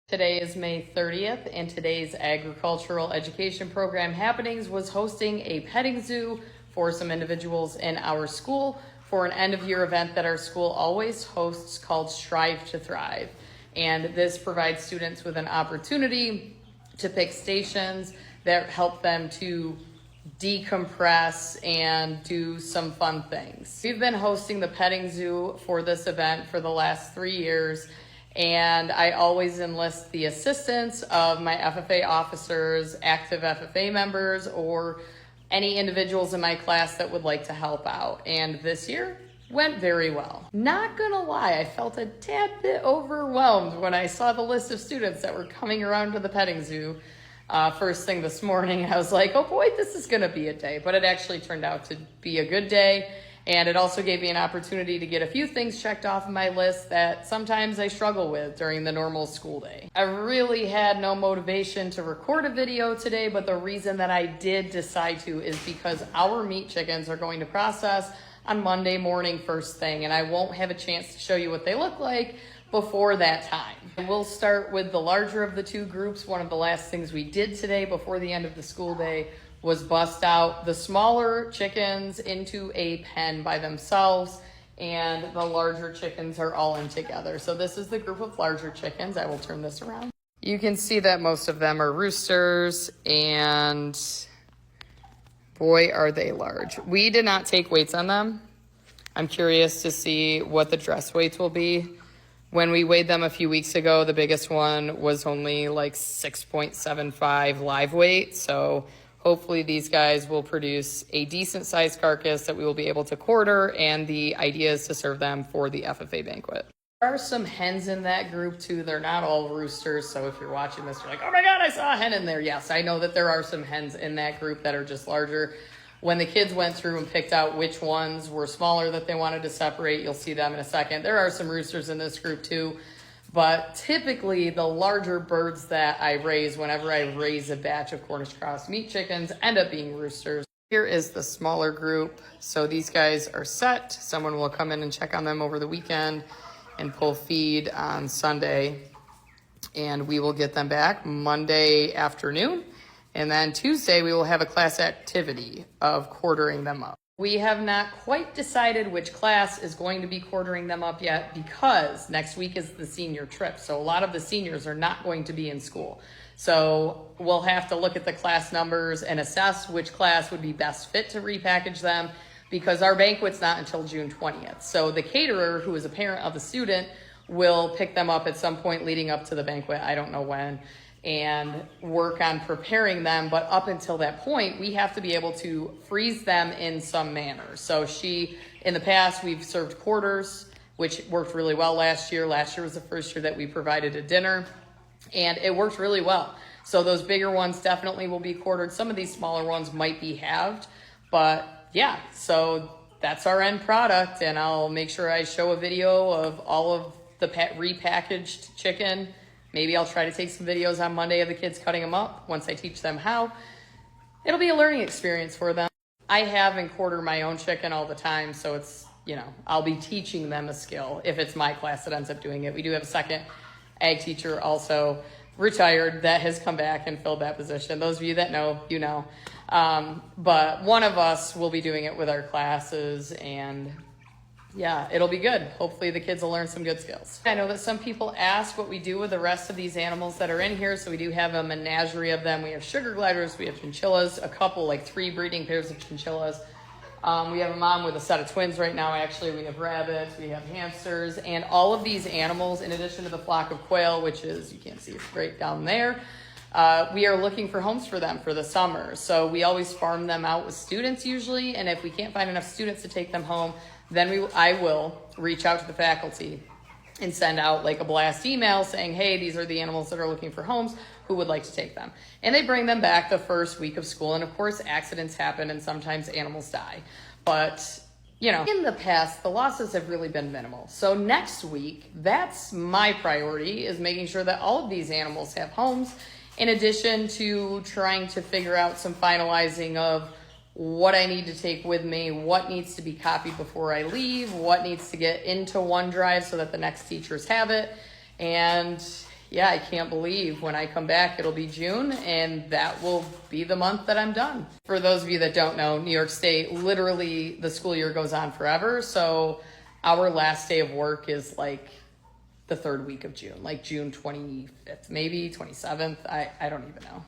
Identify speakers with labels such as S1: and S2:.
S1: Today is May 30th, and today's agricultural education program happenings was hosting a petting zoo for some individuals in our school for an end of year event that our school always hosts called Strive to Thrive. And this provides students with an opportunity to pick stations that help them to decompress and do some fun things. We've been hosting the petting zoo for this event for the last 3 years, and I always enlist the assistance of my FFA officers, active FFA members, or any individuals in my class that would like to help out. And this year went very well. Not gonna lie, I felt a tad bit overwhelmed when I saw the list of students that were coming around to the petting zoo. First thing this morning, I was like, oh boy, this is gonna be a day. But it actually turned out to be a good day. And it also gave me an opportunity to get a few things checked off of my list that sometimes I struggle with during the normal school day. I really had no motivation to record a video today, but the reason that I did decide to is because our meat chickens are going to process on Monday morning first thing, and I won't have a chance to show you what they look like before that time. We'll start with the larger of the two groups. One of the last things we did today before the end of the school day was bust out the smaller chickens into a pen by themselves, and the larger chickens are all in together. So this is the group of larger chickens. I will turn this around. You can see that most of them are roosters, and boy, are they large. We did not take weights on them. I'm curious to see what the dress weights will be. When we weighed them a few weeks ago, the biggest one was only like 6.75 live weight. So hopefully these guys will produce a decent sized carcass that we will be able to quarter, and the idea is to serve them for the FFA banquet. There are some hens in that group too. They're not all roosters, so if you're watching this, you're like, oh my God, I saw a hen in there. Yes, I know that there are some hens in that group that are just larger. When the kids went through and picked out which ones were smaller that they wanted to separate, you'll see them in a second. There are some roosters in this group too. But typically the larger birds that I raise whenever I raise a batch of Cornish cross meat chickens end up being roosters. Here is the smaller group. So these guys are set. Someone will come in and check on them over the weekend and pull feed on Sunday. And we will get them back Monday afternoon. And then Tuesday we will have a class activity of quartering them up. We have not quite decided which class is going to be quartering them up yet, because next week is the senior trip. So a lot of the seniors are not going to be in school. So we'll have to look at the class numbers and assess which class would be best fit to repackage them, because our banquet's not until June 20th. So the caterer, who is a parent of the student, will pick them up at some point leading up to the banquet. I don't know when, and work on preparing them. But up until that point, we have to be able to freeze them in some manner. So in the past, we've served quarters, which worked really well last year. Last year was the first year that we provided a dinner, and it worked really well. So those bigger ones definitely will be quartered. Some of these smaller ones might be halved, but yeah, so that's our end product. And I'll make sure I show a video of all of the repackaged chicken. Maybe I'll try to take some videos on Monday of the kids cutting them up once I teach them how. It'll be a learning experience for them. I have and quarter my own chicken all the time, so it's, I'll be teaching them a skill if it's my class that ends up doing it. We do have a second ag teacher, also retired, that has come back and filled that position. Those of you that know, you know. But one of us will be doing it with our classes, and yeah, it'll be good. Hopefully the kids will learn some good skills. I know that some people ask what we do with the rest of these animals that are in here. So we do have a menagerie of them. We have sugar gliders, we have chinchillas, a couple, like 3 breeding pairs of chinchillas. We have a mom with a set of twins right now. Actually, we have rabbits, we have hamsters, and all of these animals, in addition to the flock of quail, which is, you can't see, it's right down there. We are looking for homes for them for the summer. So we always farm them out with students usually. And if we can't find enough students to take them home, then I will reach out to the faculty and send out like a blast email saying, hey, these are the animals that are looking for homes. Who would like to take them? And they bring them back the first week of school. And of course, accidents happen and sometimes animals die. But, in the past, the losses have really been minimal. So next week, that's my priority, is making sure that all of these animals have homes, in addition to trying to figure out some finalizing of what I need to take with me, what needs to be copied before I leave, what needs to get into OneDrive so that the next teachers have it. And yeah, I can't believe when I come back, it'll be June, and that will be the month that I'm done. For those of you that don't know, New York State, literally the school year goes on forever. So our last day of work is like the third week of June, like June 25th, maybe 27th. I don't even know.